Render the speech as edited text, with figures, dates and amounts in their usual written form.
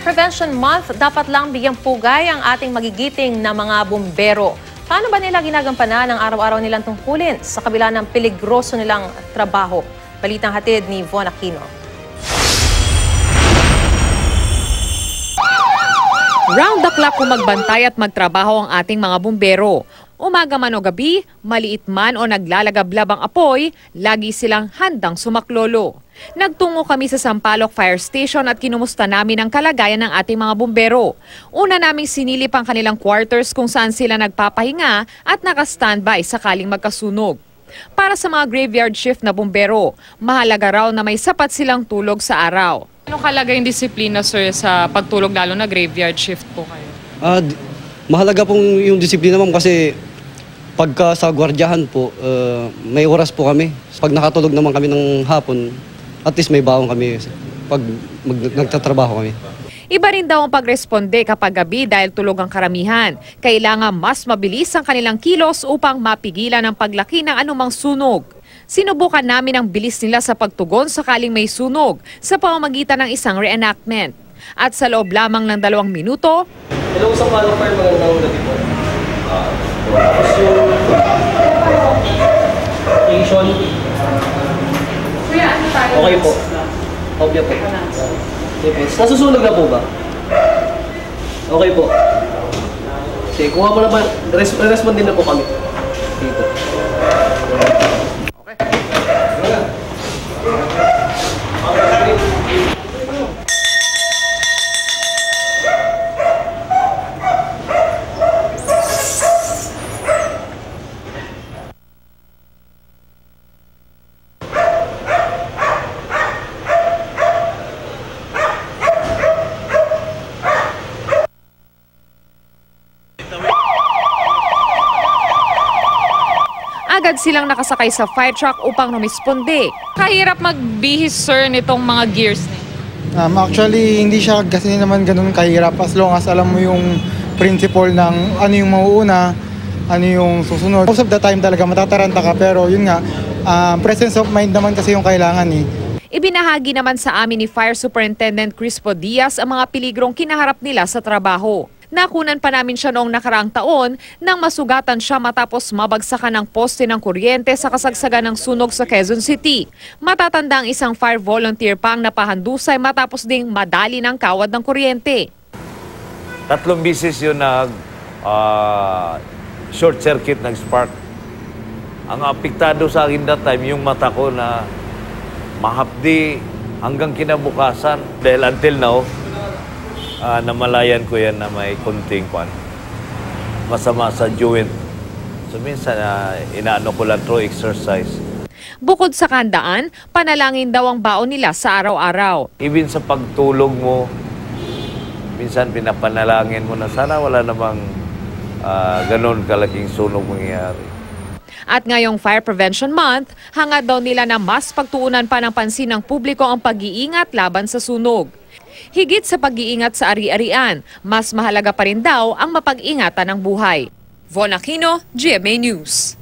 Prevention Month, dapat lang bigyang pugay ang ating magigiting na mga bumbero. Paano ba nila ginagampanan ang araw-araw nilang tungkulin sa kabila ng peligroso nilang trabaho? Balitang hatid ni Von Aquino. Round the clock kung magbantay at magtrabaho ang ating mga bumbero. Umaga man o gabi, maliit man o naglalagablab ang apoy, lagi silang handang sumaklolo. Nagtungo kami sa Sampaloc Fire Station at kinumusta namin ang kalagayan ng ating mga bumbero. Una naming sinilip ang kanilang quarters kung saan sila nagpapahinga at naka-standby sakaling magkasunog. Para sa mga graveyard shift na bumbero, mahalaga raw na may sapat silang tulog sa araw. Ano kalaga yung disiplina, sir, sa pagtulog lalo na graveyard shift po kayo? Mahalaga pong yung disiplina, ma'am, kasi pagka sa gwardiyahan po, may oras po kami. Pag nakatulog naman kami ng hapon, at least may baon kami pag nagtatrabaho kami. Iba rin daw ang pagresponde kapag gabi dahil tulog ang karamihan. Kailangan mas mabilis ang kanilang kilos upang mapigilan ang paglaki ng anumang sunog. Sinubukan namin ang bilis nila sa pagtugon sakaling may sunog sa pamamagitan ng isang reenactment. At sa loob lamang ng 2 minuto, hello sa Sampaloc Fire, magandang gabi po. Station. Okay po. Okay po. Okay po. Nasusunog na po ba? Okay po. Sige, kuha mo na ba? Respond din na po kami. Dito. agad silang nakasakay sa fire truck upang rumisponde. Kahirap magbihis, sir, nitong mga gears na yun. Actually, hindi siya kasi naman ganun kahirap as long as alam mo yung principle ng ano yung mauuna, ano yung susunod. Most of the time talaga matataranta ka, pero yun nga, presence of mind naman kasi yung kailangan eh. Ibinahagi naman sa amin ni Fire Superintendent Crispo Diaz ang mga peligrong kinaharap nila sa trabaho. Nakunan pa namin siya noong nakaraang taon nang masugatan siya matapos mabagsakan ng poste ng kuryente sa kasagsagan ng sunog sa Quezon City. Matatanda ang isang fire volunteer pa ang napahandusay matapos ding madali ng kawad ng kuryente. 3 bisis yun short circuit, nag-spark. Ang apektado sa akin that time, yung mata ko na mahapdi hanggang kinabukasan. Dahil until now, namalayan ko yan na may konting masama sa joint. So minsan, inaano ko lang through exercise. Bukod sa kandaan, panalangin daw ang baon nila sa araw-araw. Even sa pagtulog mo, minsan pinapanalangin mo na sana wala namang ganon kalaking sunog mangyayari. At ngayong Fire Prevention Month, hangad daw nila na mas pagtuunan pa ng pansin ng publiko ang pag-iingat laban sa sunog. Higit sa pag-iingat sa ari-arian, mas mahalaga pa rin daw ang mapag-ingatan ng buhay. Von Aquino, GMA News.